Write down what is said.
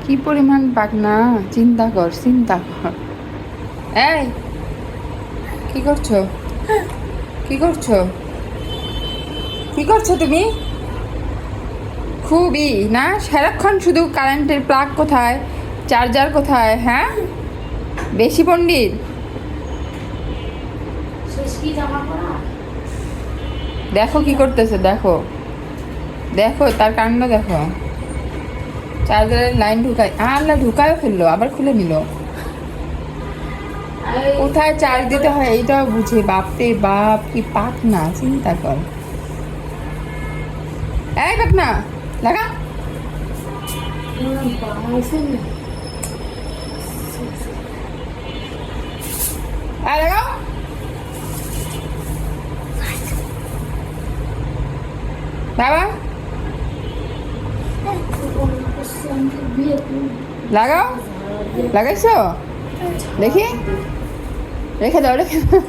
কি পরিমাণ পাকনা, চিন্তা কর চিন্তা কর। এই কি করছো, কি করছো, কি করছো তুমি? খুবই না, সারাক্ষণ শুধু কারেন্টের প্লাগ কোথায়, চার্জার কোথায়, হ্যাঁ বেশি পণ্ডিত। দেখো কি করতেছে, দেখো দেখো তার কাণ্ড দেখো। চার্জারের লাইন ঢুকাই, আল্লাহ ঢুকায়ও ফেললো, আবার খুলে নিল। কোথায় চার্জ দিতে হয় এইটাও বুঝে, বাপরে বাপ কি পাক না, চিন্তা কর। এই পাক না লাগা, লাগাও। বাবা লাগাও, লাগাইছো দেখি, রেখে দাও রেখে দাও।